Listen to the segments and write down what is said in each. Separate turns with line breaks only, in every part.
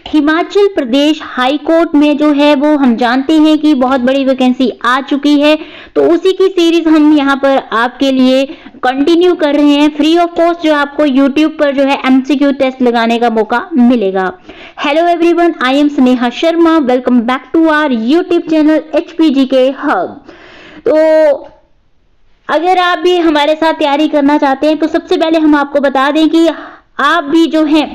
Himachal Pradesh high court में जो है वो हम जानते हैं कि बहुत बड़ी वैकेंसी आ चुकी है, तो उसी की सीरीज हम यहाँ पर आपके लिए कंटिन्यू कर रहे हैं फ्री ऑफ कॉस्ट, जो आपको यूट्यूब पर जो है एमसीक्यू टेस्ट लगाने का मौका मिलेगा। Hello everyone, I am Sneha Sharma, welcome back to our YouTube channel HPGK hub. तो अगर आप भी हमारे साथ तैयारी करना चाहते हैं तो सबसे पहले हम आपको बता दें कि आप भी जो है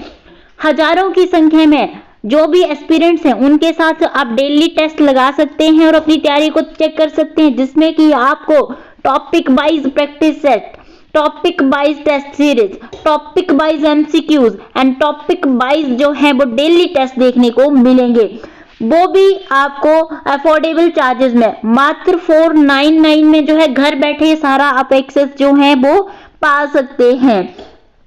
हजारों की संख्या में जो भी एस्पिरेंट्स हैं उनके साथ आप डेली टेस्ट लगा सकते हैं और अपनी तैयारी को चेक कर सकते हैं, जिसमें कि आपको topic wise practice set, topic wise test series, topic wise MCQs and topic wise जो है वो डेली टेस्ट देखने को मिलेंगे, वो भी आपको अफोर्डेबल चार्जेस में मात्र 499 में जो है घर बैठे सारा आप एक्सेस जो है वो पा सकते हैं।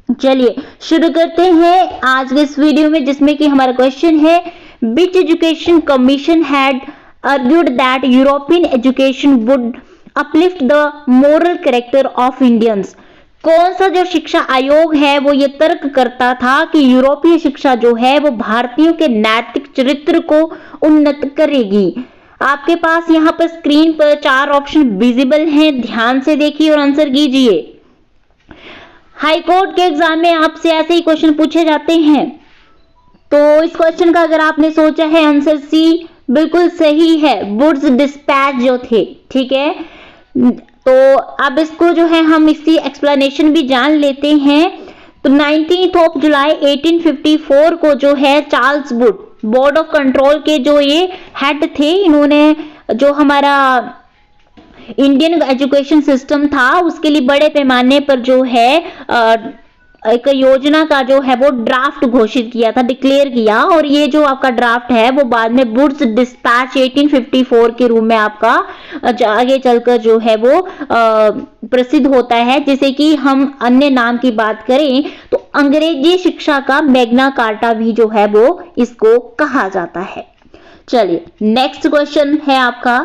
चलिए शुरू करते हैं आज के इस वीडियो में, जिसमें कि हमारा क्वेश्चन है which education commission had argued that European education would uplift the moral character of Indians. कौन सा जो शिक्षा आयोग है वो ये तर्क करता था कि यूरोपीय शिक्षा जो है वो भारतीयों के नैतिक चरित्र को उन्नत करेगी। आपके पास यहाँ पर स्क्रीन पर 4 ऑप्शन विजिबल हैं, ध्यान से देखिए और आंसर कीजिए। हाई कोर्ट के एग्जाम में आपसे ऐसे ही क्वेश्चन पूछे जाते हैं, तो इस क्वेश्चन का अगर आपने सोचा है आंसर सी बिल्कुल सही है, वुड्स डिस्पैच जो थे, ठीक है। तो अब इसको जो है हम इसकी एक्सप्लेनेशन भी जान लेते हैं। तो 19 जुलाई 1854 को जो है Charles Wood board of control के जो ये हेड थे, इन्होंने जो हमारा इंडियन एजुकेशन सिस्टम था उसके लिए बड़े पैमाने पर जो है एक योजना का जो है वो ड्राफ्ट घोषित किया था, डिक्लेयर किया, और ये जो आपका ड्राफ्ट है वो बाद में वुड्स डिस्पैच 1854 के रूप में आपका आगे चलकर जो है वो प्रसिद्ध होता है। जैसे कि हम अन्य नाम की बात करें तो अंग्रेजी शिक्षा का मैग्ना कार्टा भी जो है वो इसको कहा जाता है। चलिए नेक्स्ट क्वेश्चन है आपका,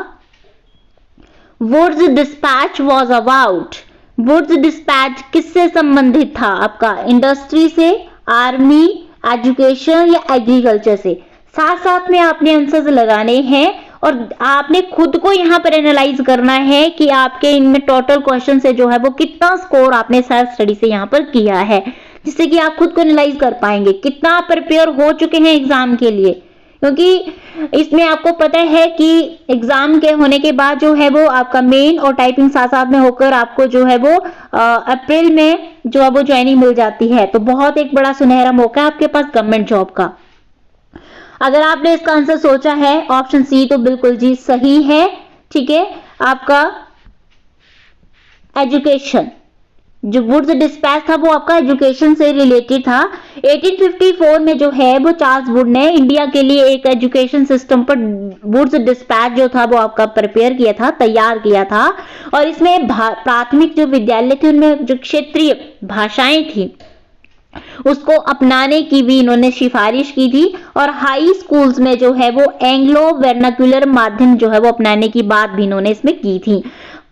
Wood's despatch was about. Wood's despatch किससे संबंधित था आपका, इंडस्ट्री से, आर्मी, एजुकेशन या एग्रीकल्चर से। साथ साथ में आपने आंसर्स लगाने हैं और आपने खुद को यहाँ पर एनालाइज करना है कि आपके इनमें टोटल क्वेश्चन से जो है वो कितना स्कोर आपने सेल्फ स्टडी से यहाँ पर किया है, जिससे कि आप खुद को एनालाइज कर पाएंगे कितना प्रिपेयर हो चुके हैं एग्जाम के लिए। क्योंकि इसमें आपको पता है कि एग्जाम के होने के बाद जो है वो आपका मेन और टाइपिंग साथ साथ में होकर आपको जो है वो अप्रैल में जो है वो ज्वाइनिंग मिल जाती है, तो बहुत एक बड़ा सुनहरा मौका है आपके पास गवर्नमेंट जॉब का। अगर आपने इसका आंसर सोचा है ऑप्शन सी तो बिल्कुल जी सही है, ठीक है। आपका एजुकेशन, जो वुड्स डिस्पैच था वो आपका एजुकेशन से रिलेटेड था। 1854 में जो है वो चार्ल्स वुड ने इंडिया के लिए एक एजुकेशन सिस्टम पर वुड्स डिस्पैच जो था वो आपका प्रिपेयर किया था, तैयार किया था, और इसमें प्राथमिक जो विद्यालय थे उनमें जो क्षेत्रीय भाषाएं थी उसको अपनाने की भी इन्होंने सिफारिश की थी, और हाई स्कूल्स में जो है वो एंग्लो वर्नाक्युलर माध्यम जो है वो अपनाने की बात भी इन्होंने इसमें की थी।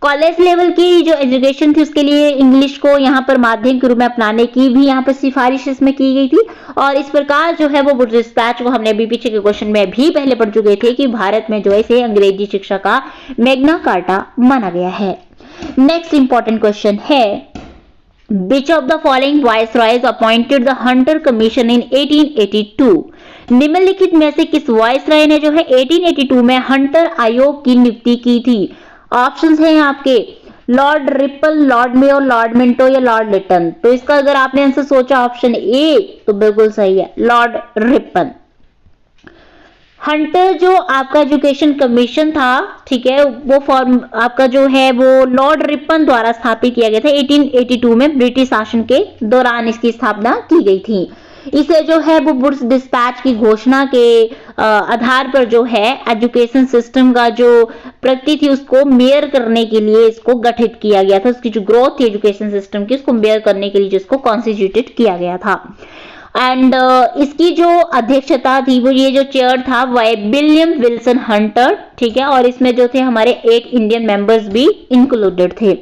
कॉलेज लेवल की जो एजुकेशन थी उसके लिए इंग्लिश को यहाँ पर माध्यम के रूप में अपनाने की भी यहाँ पर सिफारिश इसमें की गई थी। और इस प्रकार जो है वो वुड्स डिस्पैच को हमने अभी पीछे के क्वेश्चन में भी पहले पढ़ चुके थे कि भारत में जो है इसे अंग्रेजी शिक्षा का मैग्ना कार्टा माना गया है। नेक्स्ट इंपॉर्टेंट क्वेश्चन है, Which of the following viceroys appointed the Hunter Commission in 1882? निम्नलिखित में से किस वायसराय ने जो है 1882 में हंटर आयोग की नियुक्ति की थी। ऑप्शंस हैं आपके Lord ripple, Lord Mayo, Lord Minto या लॉर्ड लिटन। तो इसका अगर आपने आंसर सोचा ऑप्शन ए तो बिल्कुल सही है, लॉर्ड रिपल। हंटर जो आपका एजुकेशन कमीशन था, ठीक है, वो फॉर्म आपका जो है वो लॉर्ड रिपन द्वारा स्थापित किया गया था। 1882 में ब्रिटिश शासन के दौरान इसकी स्थापना की गई थी। इसे जो है वो वुड्स डिस्पैच की घोषणा के आधार पर जो है एजुकेशन सिस्टम का जो प्रगति थी उसको मेयर करने के लिए इसको गठित किया गया था। उसकी जो ग्रोथ थी एजुकेशन सिस्टम की उसको मेयर करने के लिए जिसको कॉन्स्टिट्यूटेड किया गया था। एंड इसकी जो अध्यक्षता थी वो ये जो चेयर था वह विलियम विल्सन हंटर, ठीक है, और इसमें जो थे हमारे 8 इंडियन मेंबर्स भी इंक्लूडेड थे।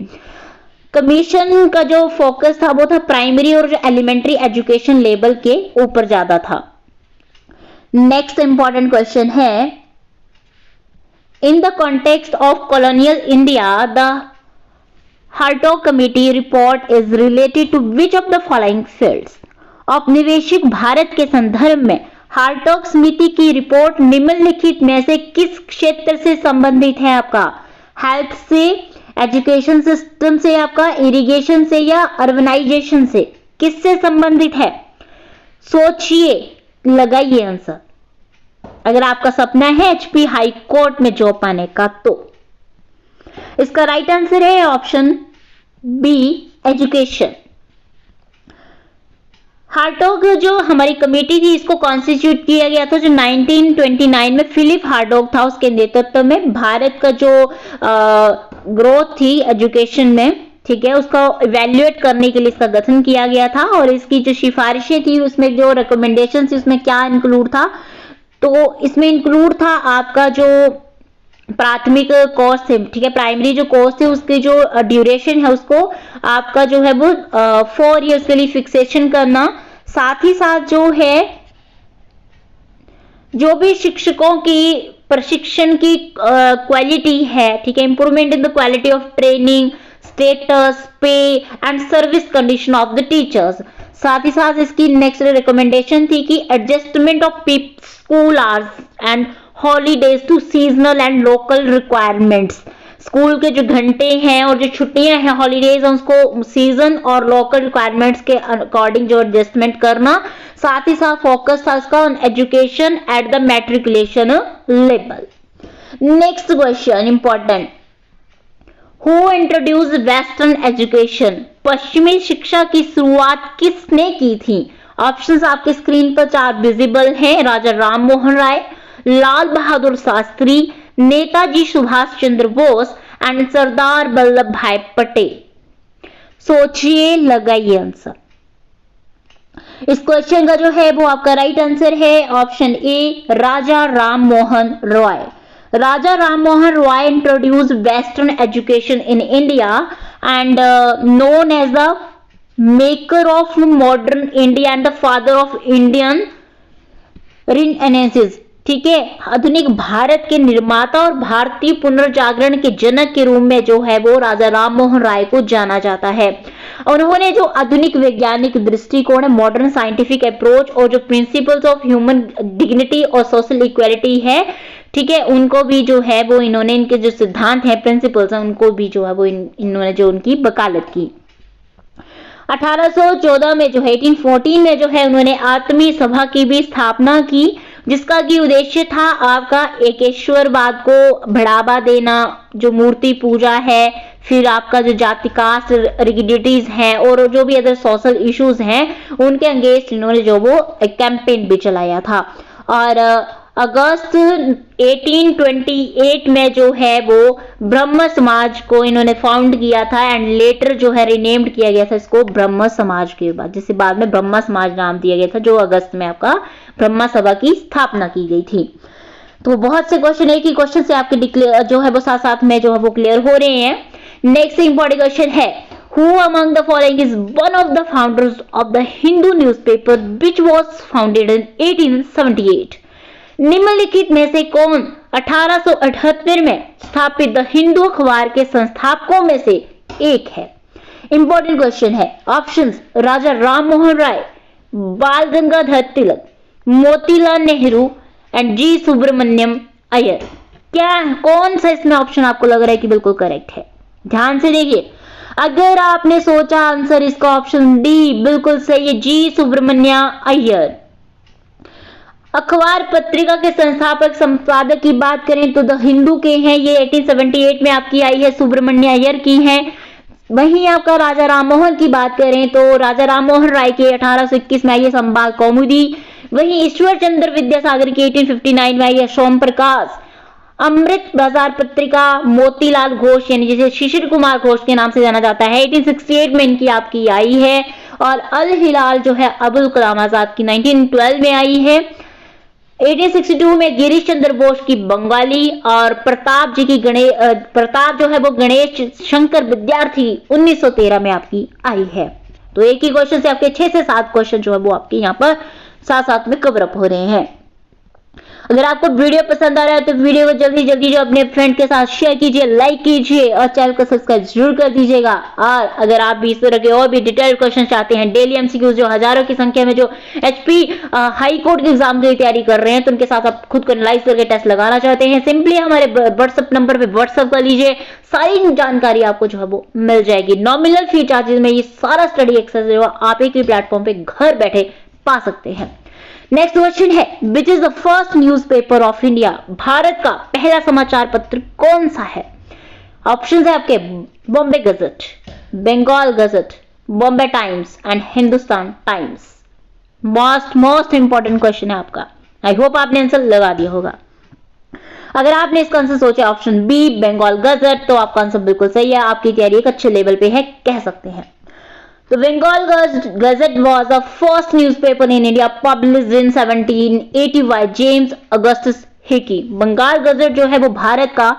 कमीशन का जो फोकस था वो था प्राइमरी और जो एलिमेंट्री एजुकेशन लेवल के ऊपर ज्यादा था। नेक्स्ट इंपॉर्टेंट क्वेश्चन है, in the context of colonial India the Hartog committee report is related to which of the following fields. औपनिवेशिक भारत के संदर्भ में हार्टोग समिति की रिपोर्ट निम्नलिखित में से किस क्षेत्र से संबंधित है? आपका हेल्थ से, एजुकेशन सिस्टम से, आपका इरिगेशन से या अर्बनाइजेशन से, किससे संबंधित है? सोचिए, लगाइए आंसर। अगर आपका सपना है एचपी हाई कोर्ट में जॉब पाने का तो इसका राइट आंसर है ऑप्शन बी, एजुकेशन। हार्टोग जो हमारी कमेटी थी इसको कॉन्स्टिट्यूट किया गया था जो 1929 में फिलिप हार्टोग था, उसके नेतृत्व में भारत का जो ग्रोथ थी एजुकेशन में, ठीक है, उसका इवैल्यूएट करने के लिए इसका गठन किया गया था। और इसकी जो सिफारिशें थी उसमें जो रिकमेंडेशन थी उसमें क्या इंक्लूड था? तो इसमें इंक्लूड था आपका जो प्राथमिक कोर्स थे, ठीक है, प्राइमरी जो कोर्स थे उसकी जो ड्यूरेशन है उसको आपका जो है वो 4 इयर्स के लिए फिक्सेशन करना। साथ ही साथ जो है जो भी शिक्षकों की प्रशिक्षण की क्वालिटी है, ठीक है, improvement in the quality of training, status, pay and service condition of the teachers. साथ ही साथ इसकी नेक्स्ट रिकमेंडेशन थी कि adjustment of school hours and holidays to seasonal and local requirements. School के जो घंटे हैं और जो छुट्टियां हैं, हॉलीडेज हैं, उसको सीजन और लोकल रिक्वायरमेंट्स के अकॉर्डिंग जो एडजस्टमेंट करना। साथ ही साथ फोकस था इसका on education at the matriculation level. Next question important, who introduce western education? पश्चिमी शिक्षा की शुरुआत किसने की थी? ऑप्शंस आपके स्क्रीन पर 4 विजिबल हैं। राजा राम मोहन राय, लाल बहादुर शास्त्री, नेताजी सुभाष चंद्र बोस एंड सरदार वल्लभ भाई पटेल। सोचिए, लगाइए आंसर। इस क्वेश्चन का जो है वो आपका राइट आंसर है option A, Raja Ram Mohan Roy. Raja Ram Mohan Roy introduce western education in India and known as the maker of modern India and the father of Indian Renaissance। ठीक है, आधुनिक भारत के निर्माता और भारतीय पुनर्जागरण के जनक के रूप में जो है वो राजा राम मोहन राय को जाना जाता है। उन्होंने जो आधुनिक वैज्ञानिक दृष्टिकोण है, मॉडर्न साइंटिफिक अप्रोच और जो प्रिंसिपल्स ऑफ ह्यूमन डिग्निटी और सोशल इक्वालिटी है, ठीक है, उनको भी जो है वो इन्होंने, इनके जो सिद्धांत हैं, प्रिंसिपल्स हैं, उनको भी जो है वो इन्होंने जो उनकी वकालत की। 1814 में जो है 1814 में जो है उन्होंने आत्मीय सभा की भी स्थापना की, जिसका की उद्देश्य था आपका एकेश्वरवाद को बढ़ावा देना, जो मूर्ति पूजा है, फिर आपका जो जाति कास्ट रिगिडिटीज है और जो भी अदर सोशल इश्यूज हैं उनके अगेंस्ट इन्होंने जो वो एक कैंपेन भी चलाया था। और अगस्त 1828 में जो है वो ब्रह्म समाज को इन्होंने फाउंड किया था एंड लेटर जो है रिनेम्ड किया गया था इसको ब्रह्म समाज के बाद, जिसे बाद में ब्रह्म समाज नाम दिया गया था, जो अगस्त में आपका ब्रह्म सभा की स्थापना की गई थी। तो बहुत से क्वेश्चन, एक ही क्वेश्चन से आपके जो है वो साथ साथ में जो है वो क्लियर हो रहे हैं। नेक्स्ट इंपॉर्टेंट क्वेश्चन है, Who among the following is one of the founders of the Hindu newspaper which was founded in 1878? निम्नलिखित में से कौन 1878 में स्थापित द हिंदू अखबार के संस्थापकों में से एक है? इंपॉर्टेंट क्वेश्चन है। ऑप्शंस, राजा राम मोहन राय, बाल गंगाधर तिलक, मोतीलाल नेहरू एंड जी सुब्रमण्यम अय्यर। क्या कौन सा इसमें ऑप्शन आपको लग रहा है कि बिल्कुल करेक्ट है? ध्यान से देखिए, अगर आपने सोचा आंसर इसका ऑप्शन डी बिल्कुल सही है, जी सुब्रमण्य अय्यर। अखबार पत्रिका के संस्थापक संपादक की बात करें तो द हिंदू के हैं, ये 1878 में आपकी आई है, सुब्रमण्य अय्यर की है। वहीं आपका राजा राममोहन की बात करें तो राजा राममोहन राय के 1821 में आई है संवाद कौमुदी। वहीं ईश्वर चंद्र विद्यासागर की 1859 में आई है सोम प्रकाश। अमृत बाजार पत्रिका मोतीलाल घोष यानी जिसे शिशिर कुमार घोष के नाम से जाना जाता है, 1868 में इनकी आपकी आई है। और अल हिलाल जो है अबुल कलाम आजाद की 1912 में आई है। 1862 में गिरीश चंद्र बोस की बंगाली और प्रताप जी की प्रताप जो है वो गणेश शंकर विद्यार्थी 1913 में आपकी आई है। तो एक ही क्वेश्चन से आपके 6 से 7 क्वेश्चन जो है वो आपके यहाँ पर साथ साथ में कवर अप हो रहे हैं। अगर आपको वीडियो पसंद आ रहा है तो वीडियो को जल्दी जल्दी जो अपने फ्रेंड के साथ शेयर कीजिए, लाइक कीजिए और चैनल को सब्सक्राइब जरूर कर दीजिएगा। और अगर आप भी इस तरह के और भी डिटेल्ड क्वेश्चन चाहते हैं, डेली एमसीक्यूज जो हजारों की संख्या में जो एचपी हाई कोर्ट के एग्जाम की तैयारी कर रहे हैं तो उनके साथ आप खुद को एनालाइज करके टेस्ट लगाना चाहते हैं, सिंपली हमारे व्हाट्सएप नंबर पे व्हाट्सएप कर लीजिए, सारी जानकारी आपको जो है वो मिल जाएगी। नॉमिनल फी चार्जेस में ये सारा स्टडी एक्सेस जो आप एक ही प्लेटफॉर्म पे घर बैठे पा सकते हैं। नेक्स्ट क्वेश्चन है, which is the first newspaper of India? Bharat का पहला समाचार पत्र कौन सा है? ऑप्शंस है आपके Bombay Gazette, Bengal Gazette, Bombay Times and Hindustan Times. Most important question है आपका। आई होप आपने आंसर लगा दिया होगा। अगर आपने इसका आंसर सोचा ऑप्शन बी बंगाल गजट तो आपका आंसर बिल्कुल सही है, आपकी तैयारी एक अच्छे लेवल पे है कह सकते हैं। The Bengal Gazette was the first newspaper in India published in 1780 by James Augustus Hickey. Bengal Gazette जो है वो भारत का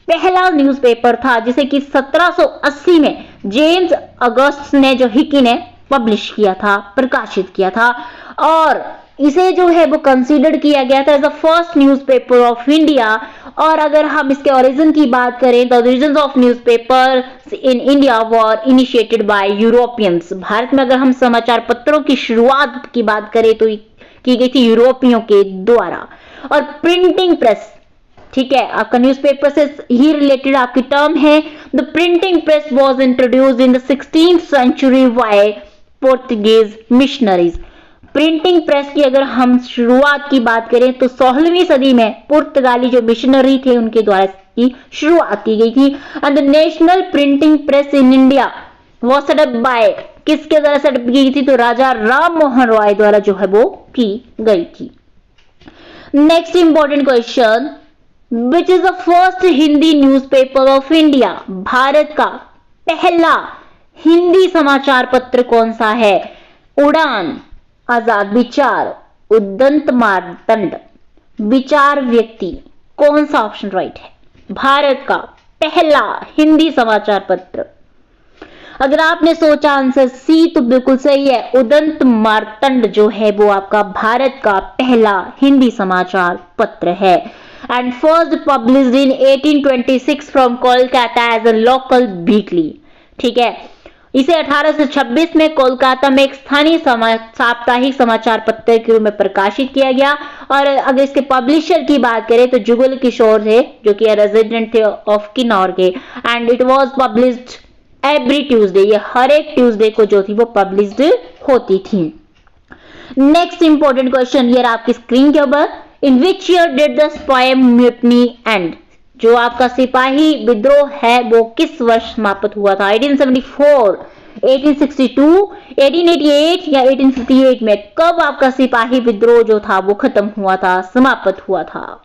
पहला न्यूज़पेपर था जिसे कि 1780 में जेम्स अगस्त ने जो हिकी ने पब्लिश किया था, प्रकाशित किया था, और इसे जो है वो कंसीडर किया गया था as the first newspaper of India. और अगर हम इसके ओरिजिन की बात करें तो origin of newspaper in India were initiated by Europeans. भारत में अगर हम समाचार पत्रों की शुरुआत की बात करें तो की गई थी यूरोपियों के द्वारा। और प्रिंटिंग प्रेस, ठीक है, आपका न्यूज़पेपर से ही रिलेटेड आपकी टर्म है। The printing press was introduced in the 16th century by Portuguese missionaries. Printing press की अगर हम शुरुआत की बात करें तो 16वीं सदी में पुर्तगाली जो मिशनरी थे उनके द्वारा इसकी शुरुआत की गई थी। And the national printing press in India वो सेटअप बाय, किसके द्वारा सेटअप की गई थी? तो राजा राम मोहन रॉय द्वारा जो है वो की गई थी। Next important question, which is the first Hindi newspaper of India? Bharat का पहला हिंदी समाचार पत्र कौन सा है? उड़ान, आजाद विचार, उदंत मार्तंड, विचार व्यक्ति, कौन सा ऑप्शन राइट है? भारत का पहला हिंदी समाचार पत्र। अगर आपने सोचा आंसर सी तो बिल्कुल सही है, उदंत मार्तंड जो है वो आपका भारत का पहला हिंदी समाचार पत्र है। And first published in 1826 from Kolkata as a local weekly, ठीक है। इसे 1826 में कोलकाता में एक स्थानीय साप्ताहिक समाचार पत्र के रूप में प्रकाशित किया गया। और अगर इसके पब्लिशर की बात करें तो जुगल किशोर थे जो कि रेजिडेंट थे ऑफ किन्नौर के। And it was published every Tuesday, ये हर एक ट्यूसडे को जो थी वो पब्लिश्ड होती थी। नेक्स्ट इंपॉर्टेंट क्वेश्चन ये आपकी स्क्रीन के ऊपर, in which year did the poem mutiny and? जो आपका सिपाही विद्रोह है वो किस वर्ष समाप्त हुआ था? 1874, 1862, 1888 या 1858 में कब आपका सिपाही विद्रोह जो था वो खत्म हुआ था, समाप्त हुआ था?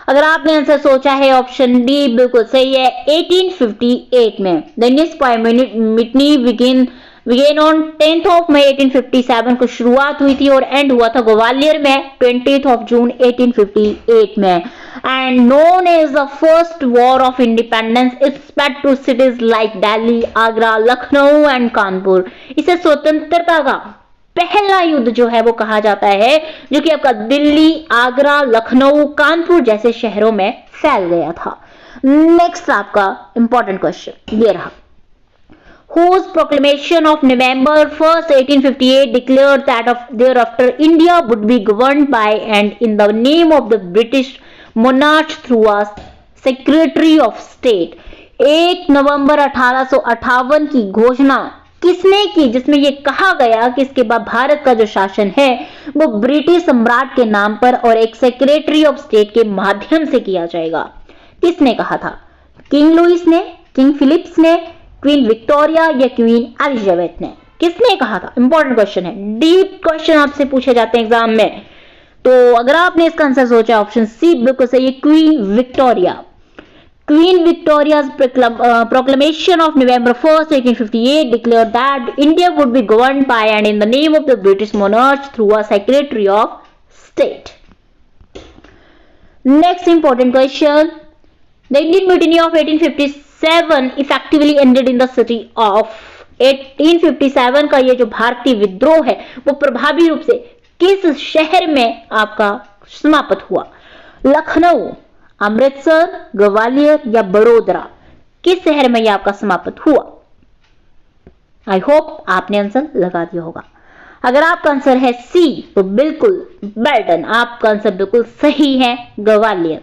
अगर आपने आंसर सोचा है ऑप्शन डी बिल्कुल सही है, 1858 में। The Indian poem mutiny began on 10th of May 1857 को शुरुआत हुई थी और एंड हुआ था ग्वालियर में 20th of June 1858 में। And known as the first war of independence, it spread to cities like Delhi, Agra, Lucknow and Kanpur. इसे स्वतंत्रता का पहला युद्ध जो है वो कहा जाता है, जो कि आपका दिल्ली, आगरा, लखनऊ, कानपुर जैसे शहरों में फैल गया था। नेक्स्ट आपका इंपॉर्टेंट क्वेश्चन ये रहा, whose proclamation of November 1st, 1858 declared that of thereafter India would be governed by and in the name of the British monarch through a Secretary of State। 1 नवंबर 1858 की घोषणा किसने की, जिसमें यह कहा गया कि इसके बाद भारत का जो शासन है वो ब्रिटिश सम्राट के नाम पर और एक सेक्रेटरी ऑफ स्टेट के माध्यम से किया जाएगा? किसने कहा था? किंग लुइस ने, किंग फिलिप्स ने, क्वीन विक्टोरिया या क्वीन एलिजाबेथ ने? किसने कहा था? इंपॉर्टेंट क्वेश्चन है, डीप क्वेश्चन आपसे पूछे जाते हैं एग्जाम में। तो अगर आपने इसका आंसर सोचा ऑप्शन सी बिल्कुल सही है, queen Victoria. Queen Victoria's proclamation of November 1st, 1858 declared that India would be governed by and in the name of the British monarch through a Secretary of State। Next important question, the Indian Mutiny of 1857 effectively ended in the city of 1857 का ये जो भारतीय विद्रोह है वो प्रभावी रूप से किस शहर में आपका समाप्त हुआ? लखनऊ, अमृतसर, ग्वालियर या बड़ोदरा, किस शहर में यह आपका समाप्त हुआ? आई होप आपने आंसर लगा दिया होगा। अगर आपका आंसर है सी तो बिल्कुल वेल डन, आपका आंसर बिल्कुल सही है, Gwalior.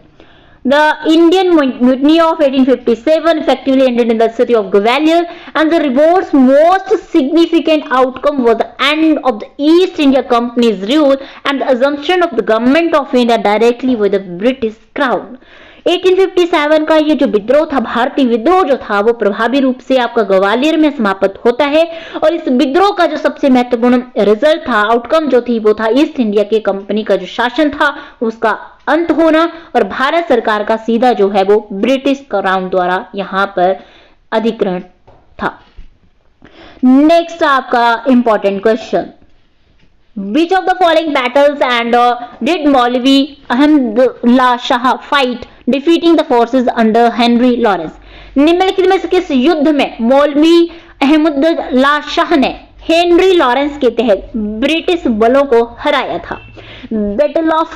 The Indian Mutiny of 1857 effectively ended in the city of Gwalior, and the revolt's most significant outcome was the end of the East India Company's rule and the assumption of the government of India directly with the British Crown. 1857 का ये जो विद्रोह था, भारतीय विद्रोह जो था, वो प्रभावी रूप से आपका ग्वालियर में समाप्त होता है। और इस विद्रोह का जो सबसे महत्वपूर्ण रिजल्ट था, आउटकम जो थी, वो था ईस्ट इंडिया की कंपनी का जो शासन था उसका अंत होना और भारत सरकार का सीधा जो है वो ब्रिटिश क्राउन द्वारा यहाँ पर अधिग्रहण था। नेक्स्ट आपका important question, Which of the following battles and did Maulvi Ahmadullah Shah fight defeating the forces under Henry Lawrence? निम्नलिखित में से किस युद्ध में मौलवी अहमदुल्लाह शाह ने हेनरी लॉरेंस के तहत ब्रिटिश बलों को हराया था? Battle of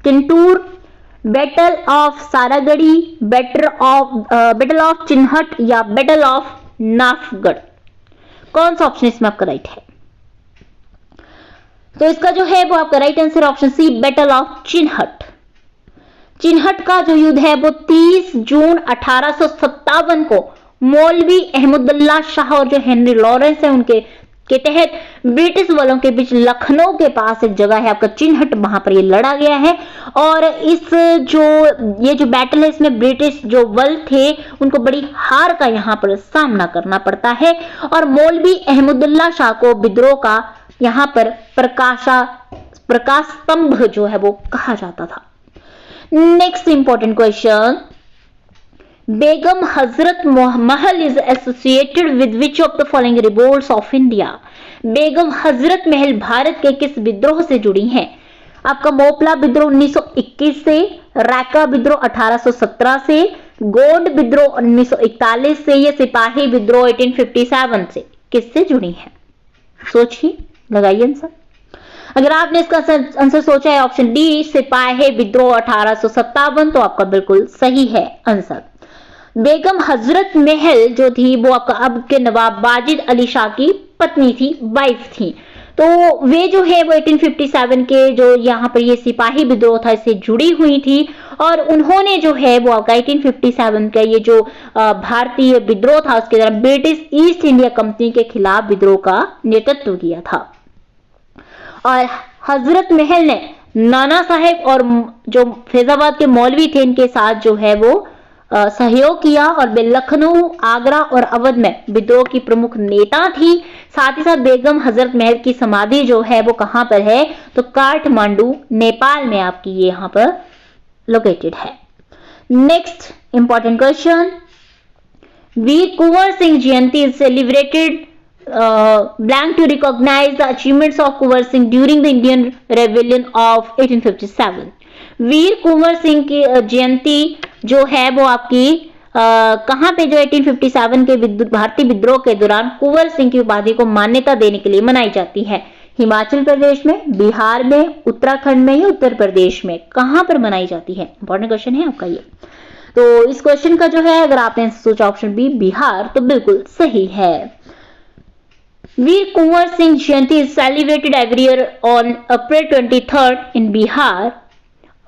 Kintur, battle of Saragarhi, battle of Chinhat या बैटल ऑफ नाफगढ़? कौन सा ऑप्शन इसमें आपका राइट है? तो इसका जो है वो आपका right answer option C, battle of Chinhat. Chinhat का जो युद्ध है वो 30 जून 1857 को मौलवी अहमदुल्लाह शाह और जो हेनरी लॉरेंस है उनके के तहत ब्रिटिश बलों के बीच लखनऊ के पास एक जगह है आपका चिन्हट, वहां पर ये लड़ा गया है। और ये जो बैटल है इसमें ब्रिटिश जो बल थे उनको बड़ी हार का यहाँ पर सामना करना पड़ता है और मौलवी अहमदुल्लाह शाह को विद्रोह का यहाँ पर प्रकाश स्तंभ जो है वो कहा जाता था। Next important question, Begum Hazrat Mahal is associated with which of the following revolts of India? Begum Hazrat Mahal Bharat के किस विद्रोह से जुड़ी हैं? आपका मोपला विद्रोह 1921 से, रैका विद्रोह 1817 से, गोंड विद्रोह 1941 से, या सिपाही विद्रोह 1857 से? किससे जुड़ी है? सोचिए, लगाइए आंसर। अगर आपने इसका आंसर सोचा है ऑप्शन डी सिपाही विद्रोह 1857 तो आपका बिल्कुल सही है आंसर। बेगम हजरत महल जो थी वो आपका अब के नवाब वाजिद अली शाह की पत्नी थी, वाइफ थी। तो वे जो है वो 1857 के जो यहाँ पर ये सिपाही विद्रोह था इससे जुड़ी हुई थी और उन्होंने जो है वो आपका 1857 का ये जो भारतीय विद्रोह था उसके दौरान ब्रिटिश ईस्ट इंडिया कंपनी के खिलाफ विद्रोह का नेतृत्व किया था। और हजरत महल ने नाना साहेब और जो फैजाबाद के मौलवी थे इनके साथ जो है वो सहयोग किया और वे लखनऊ, आगरा और अवध में विद्रोह की प्रमुख नेता थी। साथ ही साथ बेगम हजरत महल की समाधि जो है वो कहां पर है? तो काठमांडू, नेपाल में आपकी ये यहां पर लोकेटेड है। Next important question, Veer Kunwar Singh Jayanti is celebrated blank to recognize the achievements of Kunwar Singh during the Indian Rebellion of 1857। वीर कुंवर सिंह की जयंती जो है वो आपकी कहां पे जो 1857 के भारतीय विद्रोह के दौरान कुंवर सिंह की उपाधि को मान्यता देने के लिए मनाई जाती है? हिमाचल प्रदेश में, बिहार में, उत्तराखंड में या उत्तर प्रदेश में? कहां पर मनाई जाती है? इंपॉर्टेंट क्वेश्चन है आपका ये। तो इस क्वेश्चन का जो है अगर आपने सोचा ऑप्शन बी बिहार तो बिल्कुल सही है। वीर कुंवर सिंह जयंती is celebrated every year on April 23rd in Bihar,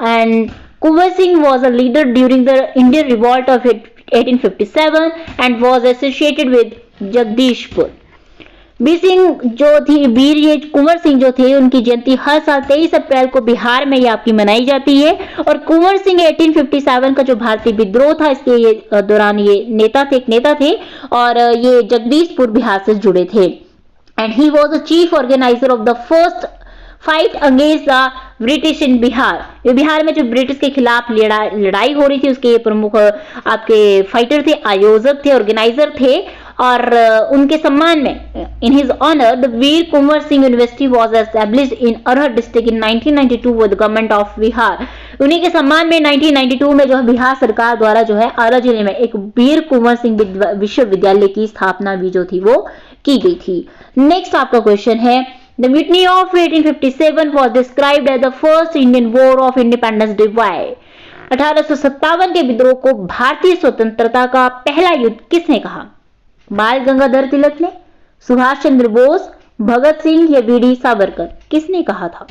and Kunwar Singh was a leader during the Indian Revolt of 1857 and was associated with Jagdishpur। Veer Singh जो थी वीर ये कुंवर सिंह जो थे उनकी जयंती हर साल 23 अप्रैल को बिहार में ये आपकी मनाई जाती है। और कुंवर सिंह 1857 का जो भारतीय विद्रोह था इसके ये दौरान ये एक नेता थे और ये जगदीशपुर बिहार से जुड़े थे। And he was the chief organizer of the first fight against the British in Bihar. ये बिहार में जो ब्रिटिश के खिलाफ लड़ाई हो रही थी उसके ये प्रमुख आपके फाइटर थे, आयोजक थे, ऑर्गेनाइजर थे। और उनके सम्मान में in his honour the Veer Kunwar Singh University was established in Arrah district in 1992 with government of Bihar. उन्हीं के सम्मान में 1992 में जो है बिहार सरकार द्वारा जो है अरहर जिले में एक वीर कुंवर सिंह विश्वविद्यालय की स्थापना भी जो थी वो की गई थी। नेक्स्ट आपका क्वेश्चन है, the mutiny of 1857 was described as the first Indian war of independence divide। 1857 के विद्रोह को भारतीय स्वतंत्रता का पहला युद्ध किसने कहा? बाल गंगाधर तिलक ने, सुभाष चंद्र बोस, भगत सिंह या वीडी सावरकर? किसने कहा था?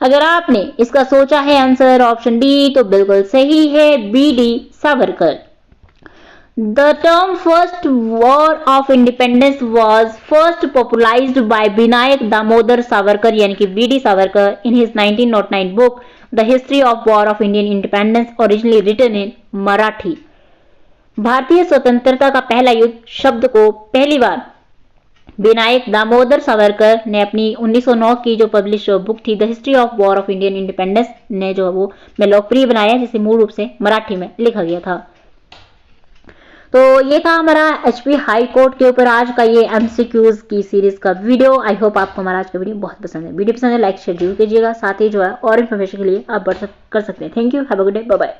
अगर आपने इसका सोचा है आंसर ऑप्शन डी तो बिल्कुल सही है, BD Savarkar. The term First War of Independence was first popularized by Vinayak Damodar Savarkar यानी कि VD Savarkar in his 1909 book The History of War of Indian Independence, originally written in Marathi। भारतीय स्वतंत्रता का पहला युद्ध शब्द को पहली बार विनायक दामोदर सावरकर ने अपनी 1909 की जो पब्लिश बुक थी the history of war of Indian independence ने जो वो में लोकप्रिय बनाया, जिसे मूल रूप से मराठी में लिखा गया था। तो ये था हमारा एचपी हाई कोर्ट के ऊपर आज का ये एमसीक्यूज की सीरीज का वीडियो। आई होप आपको हमारा आज का वीडियो बहुत पसंद है। वीडियो पसंद है लाइक शेयर जरूर कीजिएगा, साथ ही जो है और इन्फॉर्मेशन के लिए आप कर सकते हैं। Thank you, have a good day, bye bye.